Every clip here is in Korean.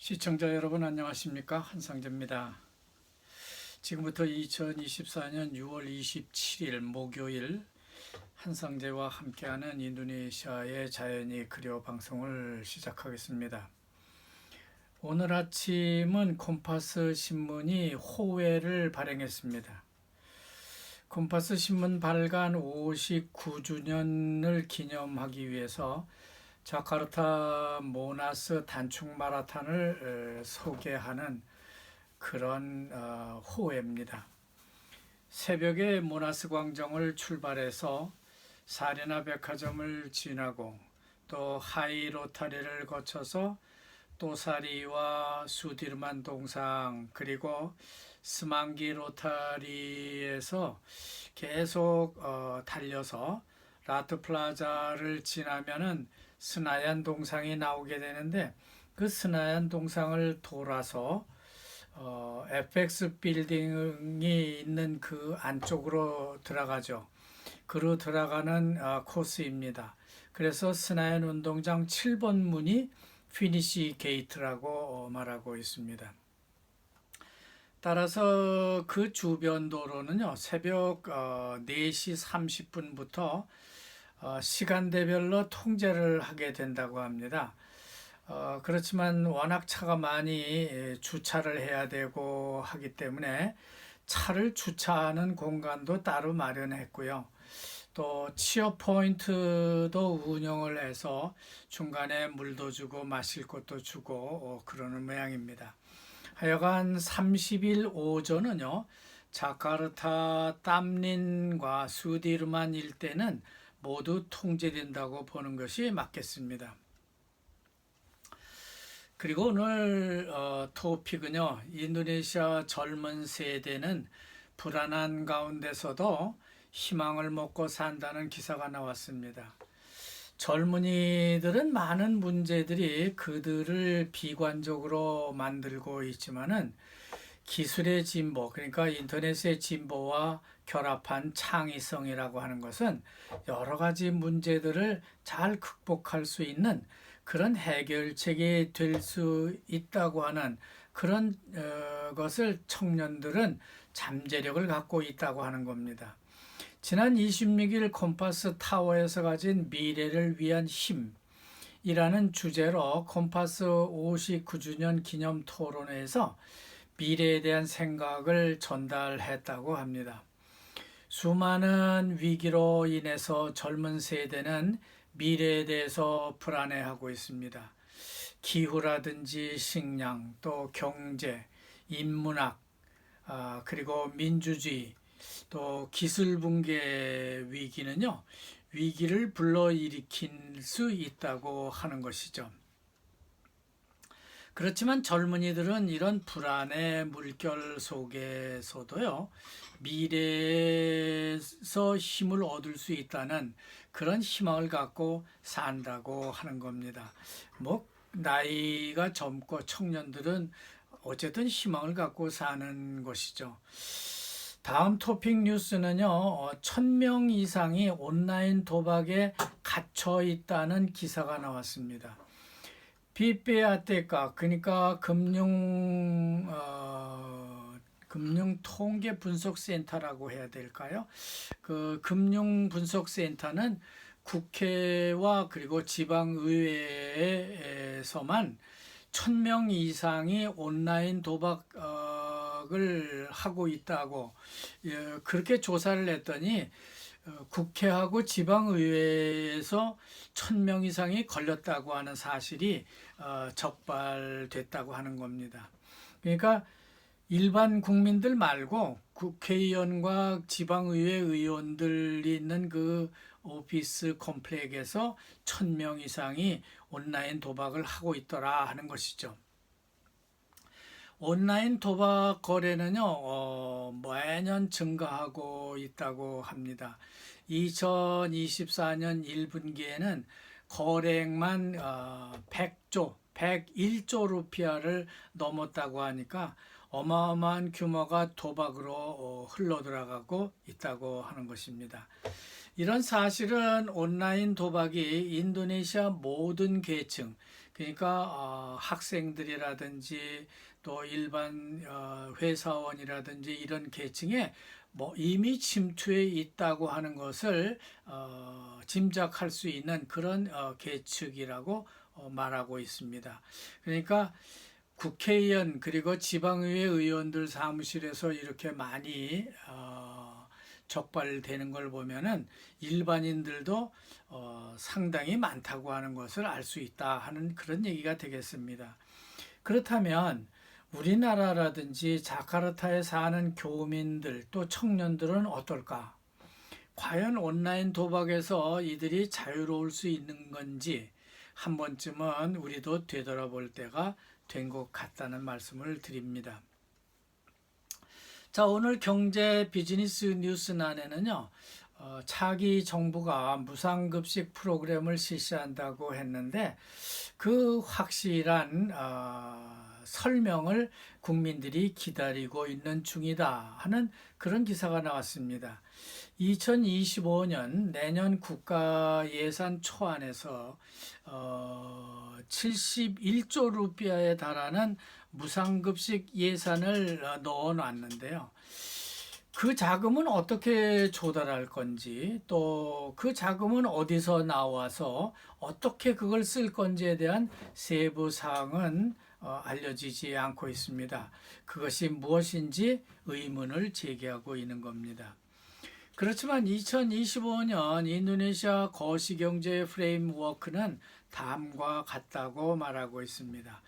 시청자 여러분 안녕하십니까? 한상재입니다. 지금부터 2024년 6월 27일 목요일 한상재와 함께하는 인도네시아의 자연이 그리워 방송을 시작하겠습니다. 오늘 아침은 콤파스 신문이 호외를 발행했습니다. 콤파스 신문 발간 59주년을 기념하기 위해서 자카르타 모나스 단축 마라톤을 소개하는 그런 호회입니다. 새벽에 모나스 광장을 출발해서 사리나 백화점을 지나고 또 하이 로타리를 거쳐서 또사리와 수디르만 동상 그리고 스망기 로타리에서 계속 달려서 라트 플라자를 지나면은 스나얀 동상이 나오게 되는데 그 스나얀 동상을 돌아서 FX 빌딩이 있는 그 안쪽으로 들어가죠. 그로 들어가는 코스입니다. 그래서 스나얀 운동장 7번 문이 피니시 게이트라고 말하고 있습니다. 따라서 그 주변 도로는요, 새벽 4시 30분부터 시간대별로 통제를 하게 된다고 합니다. 그렇지만 워낙 차가 많이 주차를 해야 되고 하기 때문에 차를 주차하는 공간도 따로 마련했고요. 또 치어 포인트도 운영을 해서 중간에 물도 주고 마실 것도 주고 그러는 모양입니다. 하여간 30일 오전은요, 자카르타 땀린과 수디르만 일대는 모두 통제된다고 보는 것이 맞겠습니다. 그리고 오늘 토픽은요, 인도네시아 젊은 세대는 불안한 가운데서도 희망을 먹고 산다는 기사가 나왔습니다. 젊은이들은 많은 문제들이 그들을 비관적으로 만들고 있지만은 기술의 진보, 그러니까 인터넷의 진보와 결합한 창의성이라고 하는 것은 여러 가지 문제들을 잘 극복할 수 있는 그런 해결책이 될 수 있다고 하는 그런 것을 청년들은 잠재력을 갖고 있다고 하는 겁니다. 지난 26일 콤파스 타워에서 가진 미래를 위한 힘이라는 주제로 콤파스 59주년 기념 토론회에서 미래에 대한 생각을 전달했다고 합니다. 수많은 위기로 인해서 젊은 세대는 미래에 대해서 불안해하고 있습니다. 기후라든지 식량, 또 경제, 인문학, 그리고 민주주의, 또 기술 붕괴 위기는요, 위기를 불러일으킬 수 있다고 하는 것이죠. 그렇지만 젊은이들은 이런 불안의 물결 속에서도요, 미래에서 힘을 얻을 수 있다는 그런 희망을 갖고 산다고 하는 겁니다. 나이가 젊고 청년들은 어쨌든 희망을 갖고 사는 것이죠. 다음 토픽 뉴스는요, 1000명 이상이 온라인 도박에 갇혀 있다는 기사가 나왔습니다. BPAT가 그러니까 금융통계분석센터라고 해야 될까요? 그 금융분석센터는 국회와 그리고 지방의회에서만 1000명 이상이 온라인 도박을 하고 있다고 그렇게 조사를 했더니 국회하고 지방의회에서 1000명 이상이 걸렸다고 하는 사실이 적발됐다고 하는 겁니다. 그러니까 일반 국민들 말고 국회의원과 지방의회 의원들이 있는 그 오피스 컴플렉스에서 1000명 이상이 온라인 도박을 하고 있더라 하는 것이죠. 온라인 도박 거래는요, 매년 증가하고 있다고 합니다. 2024년 1분기에는 거래액만 101조 루피아를 넘었다고 하니까 어마어마한 규모가 도박으로 흘러들어가고 있다고 하는 것입니다. 이런 사실은 온라인 도박이 인도네시아 모든 계층, 그러니까 학생들이라든지 또 일반 회사원이라든지 이런 계층에 뭐 이미 침투해 있다고 하는 것을 짐작할 수 있는 그런 계층이라고 말하고 있습니다. 그러니까 국회의원 그리고 지방의회 의원들 사무실에서 이렇게 많이 적발되는 걸 보면은 일반인들도 상당히 많다고 하는 것을 알 수 있다 하는 그런 얘기가 되겠습니다. 그렇다면 우리나라라든지 자카르타에 사는 교민들 또 청년들은 어떨까? 과연 온라인 도박에서 이들이 자유로울 수 있는 건지 한 번쯤은 우리도 되돌아볼 때가 된 것 같다는 말씀을 드립니다. 자, 오늘 경제 비즈니스 뉴스난에는요, 차기 정부가 무상급식 프로그램을 실시한다고 했는데 그 확실한 설명을 국민들이 기다리고 있는 중이다 하는 그런 기사가 나왔습니다. 2025년 내년 국가 예산 초안에서 71조 루피아에 달하는 무상급식 예산을 넣어놨는데요. 그 자금은 어떻게 조달할 건지 또 그 자금은 어디서 나와서 어떻게 그걸 쓸 건지에 대한 세부 사항은 알려지지 않고 있습니다. 그것이 무엇인지 의문을 제기하고 있는 겁니다. 그렇지만 2025년 인도네시아 거시경제 프레임워크는 다음과 같다고 말하고 있습니다.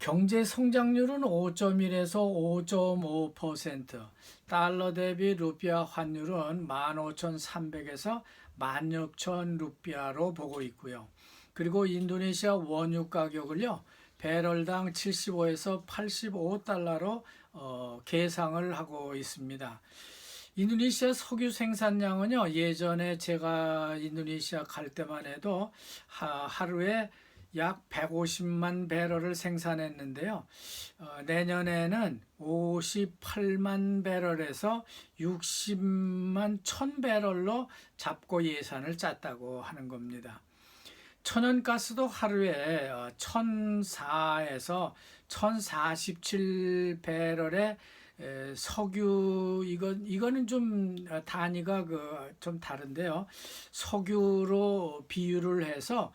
경제 성장률은 5.1에서 5.5%, 달러 대비 루피아 환율은 15,300에서 16,000 루피아로 보고 있고요. 그리고 인도네시아 원유 가격을요, 배럴당 75에서 85달러로 계상을 하고 있습니다. 인도네시아 석유 생산량은요, 예전에 제가 인도네시아 갈 때만 해도 하루에 약 150만 배럴을 생산했는데요. 내년에는 58만 배럴에서 60만 1000배럴로 잡고 예산을 짰다고 하는 겁니다. 천연가스도 하루에 1004에서 1047배럴의 석유 이거는 좀 단위가 좀 다른데요. 석유로 비유를 해서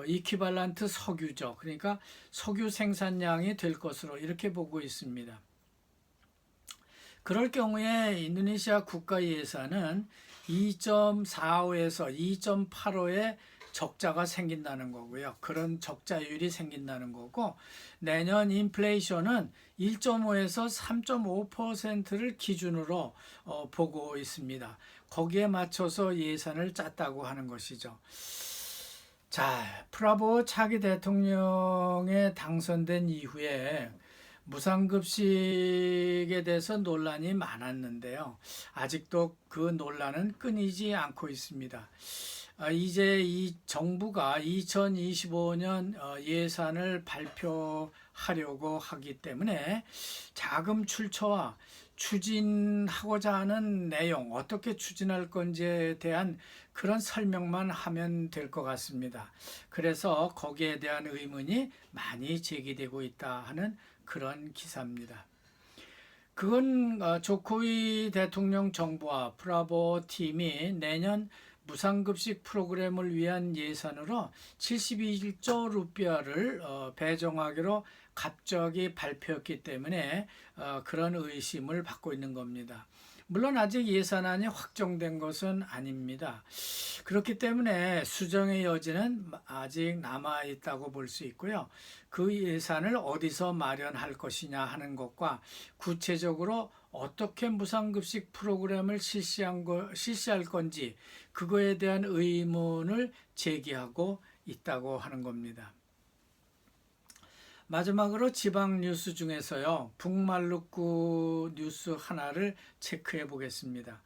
이퀴발란트 석유죠. 그러니까 석유 생산량이 될 것으로 이렇게 보고 있습니다. 그럴 경우에 인도네시아 국가 예산은 2.45에서 2.85의 적자가 생긴다는 거고요. 그런 적자율이 생긴다는 거고 내년 인플레이션은 1.5에서 3.5%를 기준으로 보고 있습니다. 거기에 맞춰서 예산을 짰다고 하는 것이죠. 자, 프라보 차기 대통령에 당선된 이후에 무상급식에 대해서 논란이 많았는데요. 아직도 그 논란은 끊이지 않고 있습니다. 이제 이 정부가 2025년 예산을 발표하려고 하기 때문에 자금 출처와 추진하고자 하는 내용, 어떻게 추진할 건지에 대한 그런 설명만 하면 될 것 같습니다. 그래서 거기에 대한 의문이 많이 제기되고 있다 하는 그런 기사입니다. 그건 조코위 대통령 정부와 프라보 팀이 내년 무상급식 프로그램을 위한 예산으로 71조 루피아를 배정하기로 갑자기 발표했기 때문에 그런 의심을 받고 있는 겁니다. 물론 아직 예산안이 확정된 것은 아닙니다. 그렇기 때문에 수정의 여지는 아직 남아 있다고 볼 수 있고요. 그 예산을 어디서 마련할 것이냐 하는 것과 구체적으로 어떻게 무상급식 프로그램을 실시할 건지 그거에 대한 의문을 제기하고 있다고 하는 겁니다. 마지막으로 지방 뉴스 중에서요, 북말루크 뉴스 하나를 체크해 보겠습니다.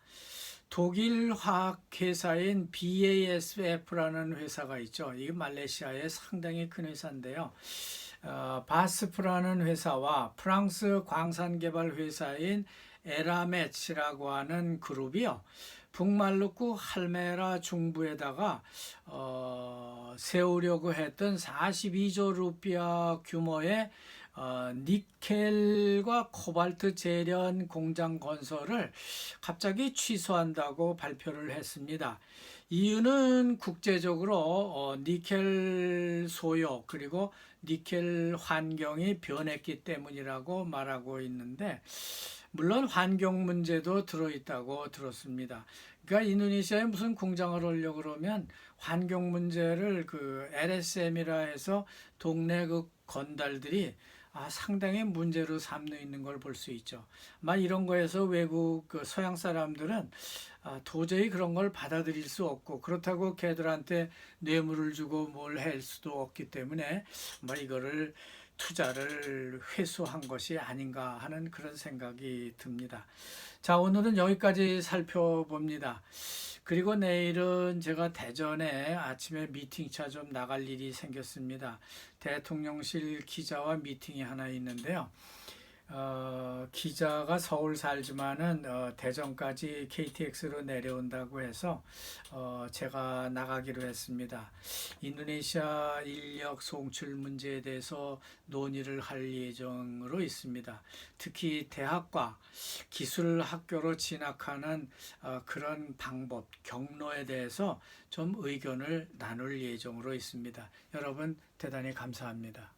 독일 화학회사인 BASF라는 회사가 있죠. 이게 말레이시아의 상당히 큰 회사인데요. 바스프라는 회사와 프랑스 광산개발 회사인 에라메츠라고 하는 그룹이요. 북말루크 할메라 중부에다가 세우려고 했던 42조 루피아 규모의 니켈과 코발트 제련 공장 건설을 갑자기 취소한다고 발표를 했습니다. 이유는 국제적으로 니켈 소요 그리고 니켈 환경이 변했기 때문이라고 말하고 있는데, 물론 환경 문제도 들어있다고 들었습니다. 그러니까 인도네시아에 무슨 공장을 하려고 그러면 환경 문제를 그 LSM이라 해서 동네 그 건달들이 상당히 문제로 삼는 있는 걸 볼 수 있죠. 이런 거에서 외국 그 서양 사람들은 도저히 그런 걸 받아들일 수 없고, 그렇다고 걔들한테 뇌물을 주고 뭘 할 수도 없기 때문에 이거를 투자를 회수한 것이 아닌가 하는 그런 생각이 듭니다. 자, 오늘은 여기까지 살펴봅니다. 그리고 내일은 제가 대전에 아침에 미팅차 좀 나갈 일이 생겼습니다. 대통령실 기자와 미팅이 하나 있는데요. 기자가 서울 살지만은 대전까지 KTX로 내려온다고 해서 제가 나가기로 했습니다. 인도네시아 인력 송출 문제에 대해서 논의를 할 예정으로 있습니다. 특히 대학과 기술 학교로 진학하는 그런 방법, 경로에 대해서 좀 의견을 나눌 예정으로 있습니다. 여러분 대단히 감사합니다.